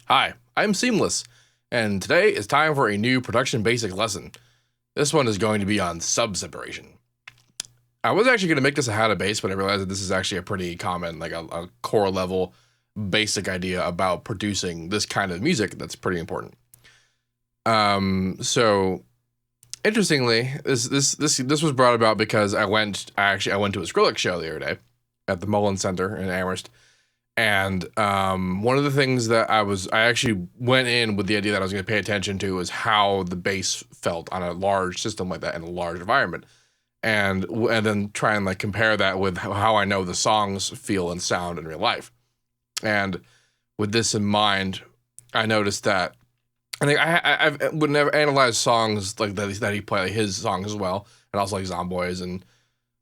Hi, I'm Seamless, and today is time for a new production basic lesson. This one is going to be on sub separation. I was actually going to make this a how to bass, but I realized that this is actually a pretty common, like a core level basic idea about producing this kind of music that's pretty important. So interestingly, this was brought about because I went to a Skrillex show the other day at the Mullen Center in Amherst. And one of the things that I actually went in with the idea that I was going to pay attention to was how the bass felt on a large system like that in a large environment, and then try and like compare that with how I know the songs feel and sound in real life. And with this in mind, I noticed that I think I would never analyze songs like that he played, like his songs as well, and also like Zomboys and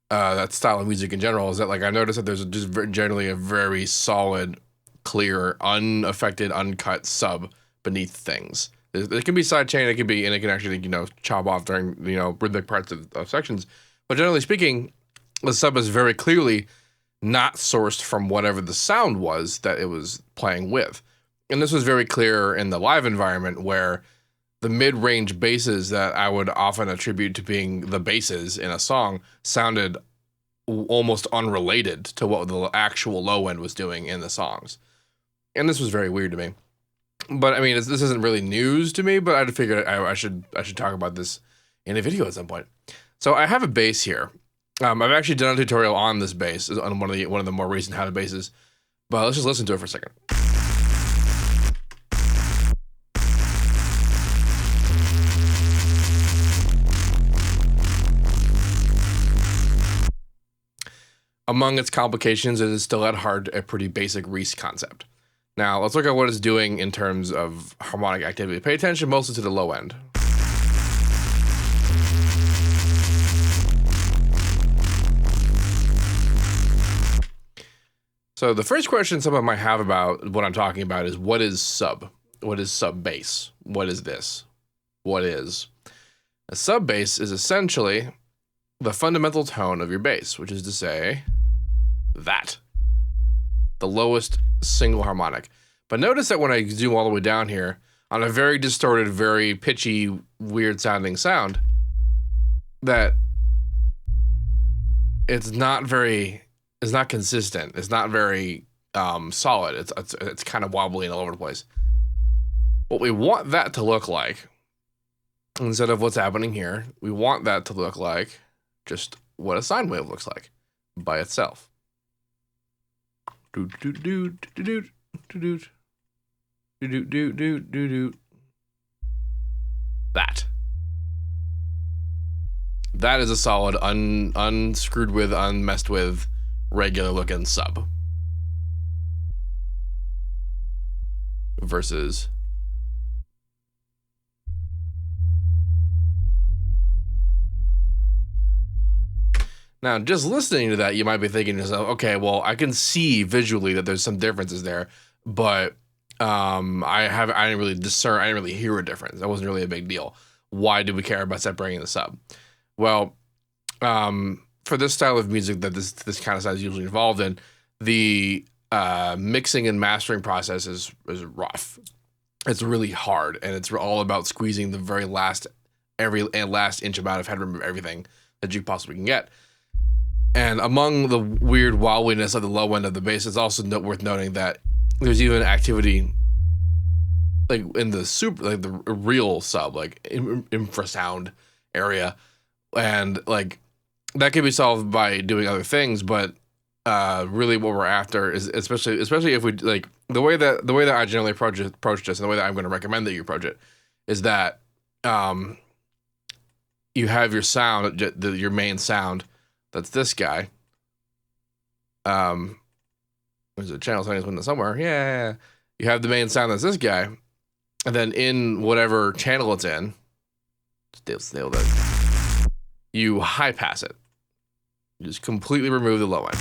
that style of music in general. Is that like I noticed that there's just generally a very solid, clear, unaffected, uncut sub beneath things. There can be sidechain, it can actually chop off during rhythmic parts of sections, but generally speaking, the sub is very clearly not sourced from whatever the sound was that it was playing with, and this was very clear in the live environment where the mid-range basses that I would often attribute to being the basses in a song sounded almost unrelated to what the actual low end was doing in the songs. And this was very weird to me. But I mean, this isn't really news to me, but I figured I should talk about this in a video at some point. So I have a bass here. I've actually done a tutorial on this bass on one of the more recent how to basses, but let's just listen to it for a second. Among its complications, it is still at heart a pretty basic Reese concept. Now, let's look at what it's doing in terms of harmonic activity. Pay attention mostly to the low end. So the first question someone might have about what I'm talking about is, what is sub? What is sub bass? What is this? What is? A sub bass is essentially the fundamental tone of your bass, which is to say that. The lowest single harmonic. But notice that when I zoom all the way down here, on a very distorted, very pitchy, weird sounding sound, that it's not consistent. It's not very solid. It's kind of wobbly and all over the place. What we want that to look like, instead of what's happening here, we want that to look like just what a sine wave looks like by itself. That. That is a solid, unscrewed with, unmessed with, regular looking sub. Versus now, just listening to that, you might be thinking to yourself, okay, well, I can see visually that there's some differences there, but I didn't really discern, I didn't really hear a difference. That wasn't really a big deal. Why do we care about separating the sub? Well, for this style of music that this kind of sound is usually involved in, the mixing and mastering process is rough. It's really hard, and it's all about squeezing the very last inch amount of headroom of everything that you possibly can get. And among the weird wobbliness of the low end of the bass, it's also worth noting that there's even activity like in the real sub, like infrasound area, and like that can be solved by doing other things. But really, what we're after is especially if we like the way that I generally approach this, and the way that I'm going to recommend that you approach it, is that you have your sound, your main sound. That's this guy. There's a channel settings window somewhere. Yeah. You have the main sound that's this guy. And then in whatever channel it's in, still that, you high pass it. You just completely remove the low end.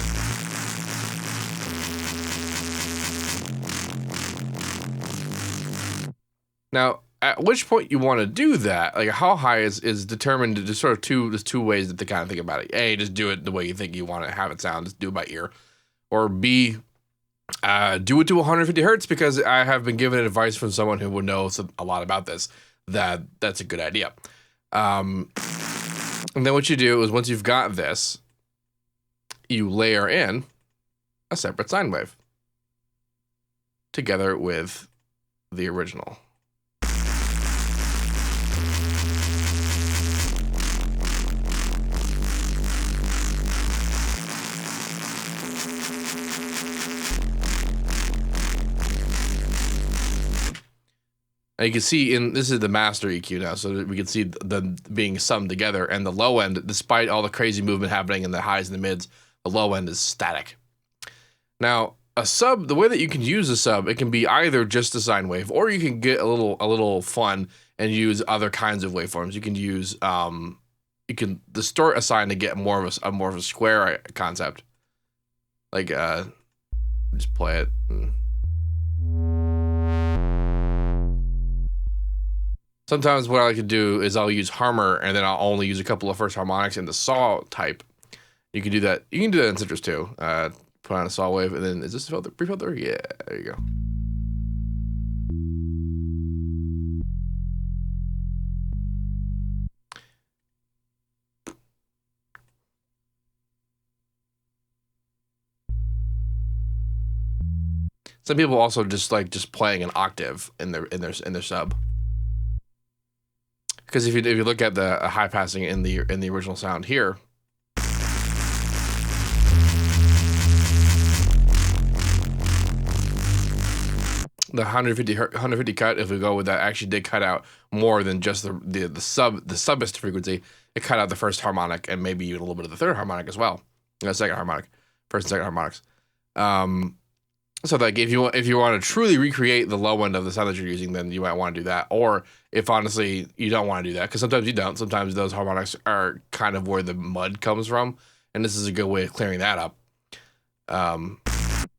Now, at which point you want to do that, like how high is determined to just sort of there's two ways to kind of think about it. A, just do it the way you think you want to have it sound, just do it by ear. Or B, Do it to 150 hertz because I have been given advice from someone who would know a lot about this, that's a good idea. And then what you do is once you've got this, you layer in a separate sine wave together with the original. And you can see this is the master EQ now, so we can see them being summed together, and the low end, despite all the crazy movement happening in the highs and the mids, the low end is static. Now, a sub, the way that you can use a sub, it can be either just a sine wave, or you can get a little fun and use other kinds of waveforms. You can use you can distort a sine to get more of a square concept. Like just play it. Sometimes what I like to do is I'll use Harmor, and then I'll only use a couple of first harmonics in the saw type. You can do that. You can do that in Citrus too. Put on a saw wave, and then is this filter, pre-filter? Yeah, there you go. Some people also just like playing an octave in their sub. Because if you look at the high passing in the original sound here, the 150 cut, if we go with that, actually did cut out more than just the subist frequency. It cut out the first harmonic and maybe even a little bit of the third harmonic as well. The second harmonic, first and second harmonics. So like if you want to truly recreate the low end of the sound that you're using, then you might want to do that. Or if honestly you don't want to do that, because sometimes you don't. Sometimes those harmonics are kind of where the mud comes from, and this is a good way of clearing that up.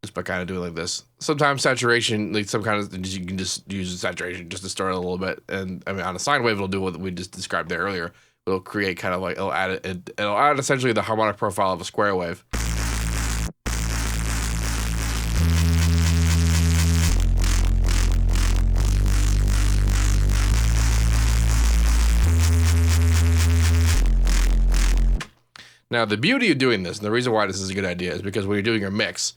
Just by kind of doing like this. Sometimes saturation, like some kind of, you can just use saturation just to start it a little bit. And I mean, on a sine wave, it'll do what we just described there earlier. It'll create kind of like it'll add essentially the harmonic profile of a square wave. Now, the beauty of doing this, and the reason why this is a good idea, is because when you're doing your mix,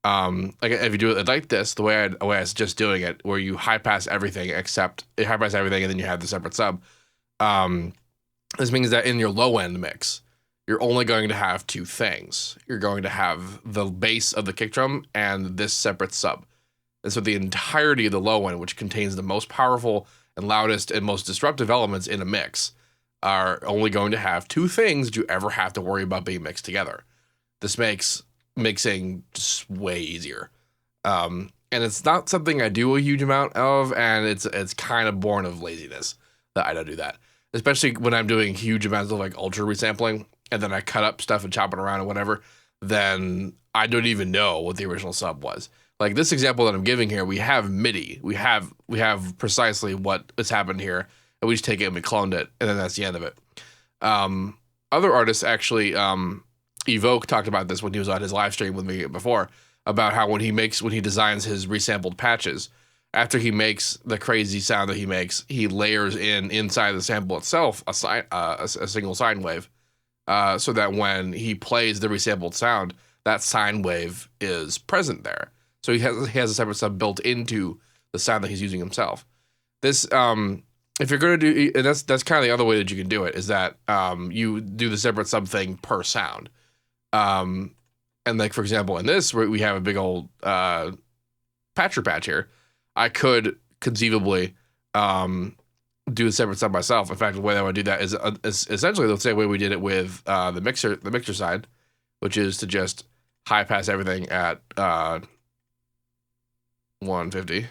like if you do it like this, the way I was just doing it, where you high pass everything and then you have the separate sub. This means that in your low end mix, you're only going to have two things. You're going to have the bass of the kick drum and this separate sub. And so the entirety of the low end, which contains the most powerful and loudest and most disruptive elements in a mix, are only going to have two things that you ever have to worry about being mixed together. This makes mixing just way easier. And it's not something I do a huge amount of, and it's kind of born of laziness that I don't do that. Especially when I'm doing huge amounts of like ultra resampling, and then I cut up stuff and chop it around and whatever, then I don't even know what the original sub was. Like this example that I'm giving here, we have MIDI. We have precisely what has happened here, and we just take it and we cloned it, and then that's the end of it. Other artists actually, Evoke talked about this when he was on his live stream with me before, about how when he designs his resampled patches, after he makes the crazy sound that he makes, he layers inside the sample itself a single sine wave, so that when he plays the resampled sound, that sine wave is present there. So he has a separate sub built into the sound that he's using himself. This, if you're going to do, and that's kind of the other way that you can do it, is that you do the separate sub thing per sound. And like, for example, in this, we have a big old patcher patch here. I could conceivably do a separate sub myself. In fact, the way that I would do that is essentially the same way we did it with the mixer side, which is to just high pass everything at 150.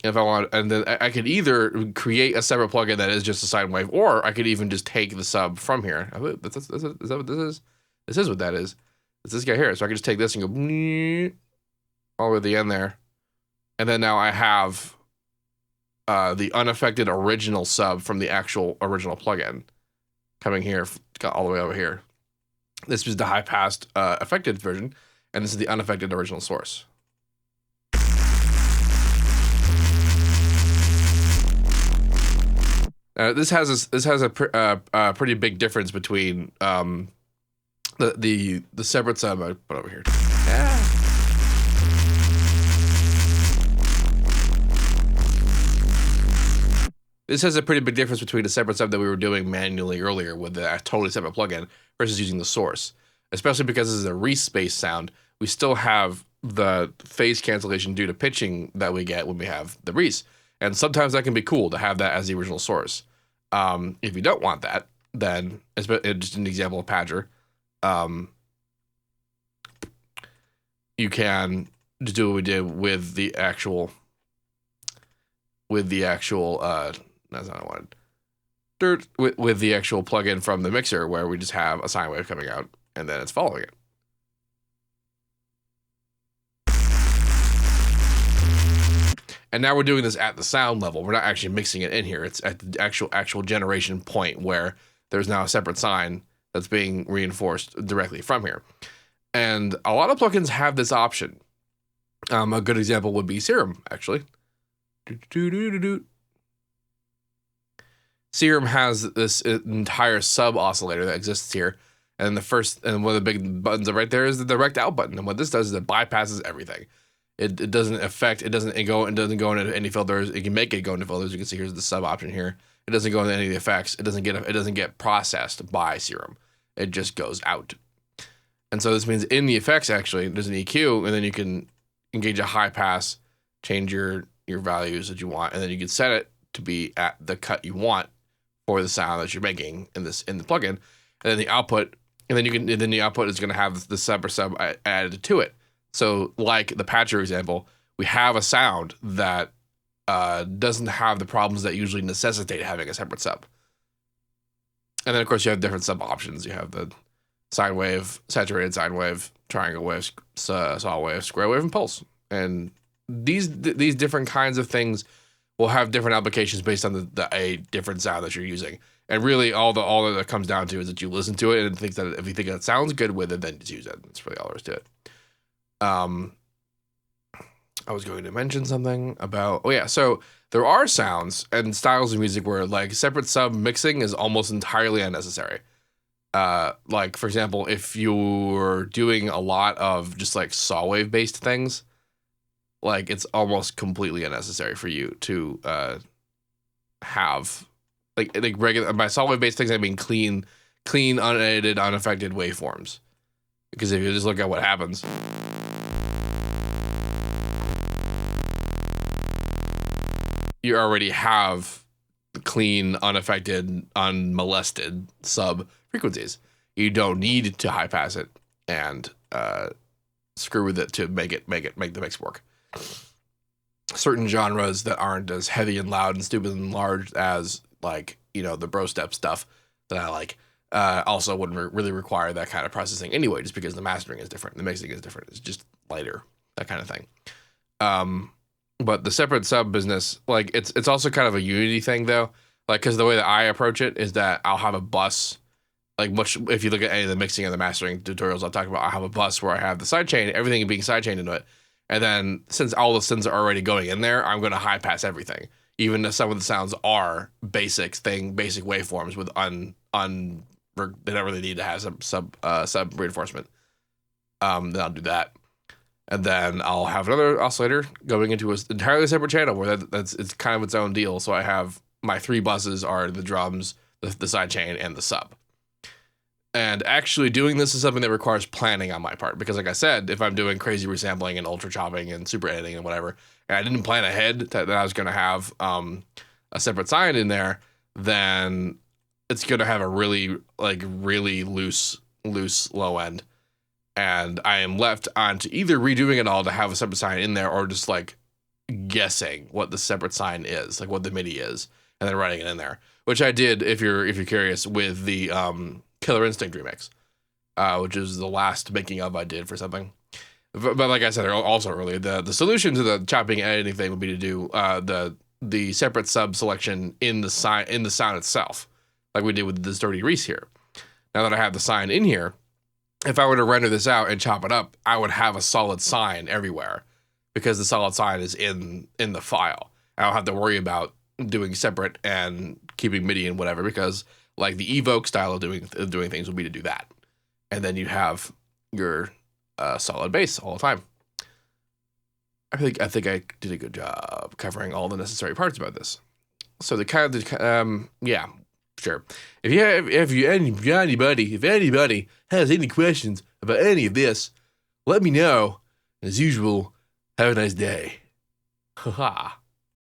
If I want, and then I could either create a separate plugin that is just a sine wave, or I could even just take the sub from here. Is that what this is? This is what that is. It's this guy here. So I can just take this and go all the way to the end there. And then now I have the unaffected original sub from the actual original plugin coming here, all the way over here. This is the high passed affected version, and this is the unaffected original source. This has a pretty big difference between the separate sub I put over here. Yeah. This has a pretty big difference between the separate sub that we were doing manually earlier with the totally separate plugin versus using the source. Especially because this is a Reese-based sound, we still have the phase cancellation due to pitching that we get when we have the Reese. And sometimes that can be cool to have that as the original source. If you don't want that, then it's just an example of Padger. You can just do what we did with the actual. That's not what I wanted. With the actual plugin from the mixer, where we just have a sine wave coming out and then it's following it. And now we're doing this at the sound level. We're not actually mixing it in here. It's at the actual generation point where there's now a separate sine that's being reinforced directly from here. And a lot of plugins have this option. A good example would be Serum, actually. Serum has this entire sub oscillator that exists here. And one of the big buttons right there is the direct out button. And what this does is it bypasses everything. It doesn't go into any filters. It can make it go into filters. You can see here's the sub option here. It doesn't go into any of the effects. It doesn't get processed by Serum. It just goes out. And so this means in the effects actually there's an EQ, and then you can engage a high pass, change your values that you want, and then you can set it to be at the cut you want for the sound that you're making in the plugin. And then the output, the output is going to have the sub added to it. So like the Patcher example, we have a sound that doesn't have the problems that usually necessitate having a separate sub. And then of course you have different sub options. You have the sine wave, saturated sine wave, triangle wave, saw wave, square wave, and pulse. And these different kinds of things will have different applications based on a different sound that you're using. And really all that it comes down to is that you listen to it and think that if you think it sounds good with it, then just use it. That's really all there is to it. I was going to mention something about, so there are sounds and styles of music where like separate sub mixing is almost entirely unnecessary. Like for example, if you're doing a lot of just like saw wave based things, like it's almost completely unnecessary for you to have like regular, by saw wave based things I mean clean, unedited, unaffected waveforms. Because if you just look at what happens, you already have clean, unaffected, unmolested sub frequencies. You don't need to high pass it and screw with it to make the mix work. Certain genres that aren't as heavy and loud and stupid and large as like, the bro step stuff that I like, also wouldn't really require that kind of processing anyway, just because the mastering is different, the mixing is different, it's just lighter, that kind of thing. But the separate sub business, like it's also kind of a unity thing though, like because the way that I approach it is that I'll have a bus, like if you look at any of the mixing and the mastering tutorials I'll talk about, I'll have a bus where I have the sidechain, everything being sidechained into it, and then since all the synths are already going in there, I'm going to high pass everything, even if some of the sounds are basic waveforms with they don't really need to have some sub reinforcement. Then I'll do that. And then I'll have another oscillator going into an entirely separate channel where it's kind of its own deal. So I have my 3 buses are the drums, the sidechain, and the sub. And actually doing this is something that requires planning on my part. Because like I said, if I'm doing crazy resampling and ultra chopping and super editing and whatever, and I didn't plan ahead that I was going to have a separate sine in there, then it's going to have a really loose low end. And I am left on to either redoing it all to have a separate sine in there or just like guessing what the separate sine is, like what the MIDI is, and then writing it in there. Which I did, if you're curious, with the Killer Instinct remix, which is the last making of I did for something. But like I said also earlier, the solution to the chopping and editing thing would be to do the separate sub selection in the sound itself, like we did with the Dirty Reese here. Now that I have the sine in here, if I were to render this out and chop it up, I would have a solid sine everywhere because the solid sine is in the file. I don't have to worry about doing separate and keeping MIDI and whatever, because like the evoke style of doing things would be to do that, and then you have your solid bass all the time. I think I did a good job covering all the necessary parts about this. So the kind of yeah, sure. If anybody has any questions about any of this, let me know. As usual, have a nice day. Haha.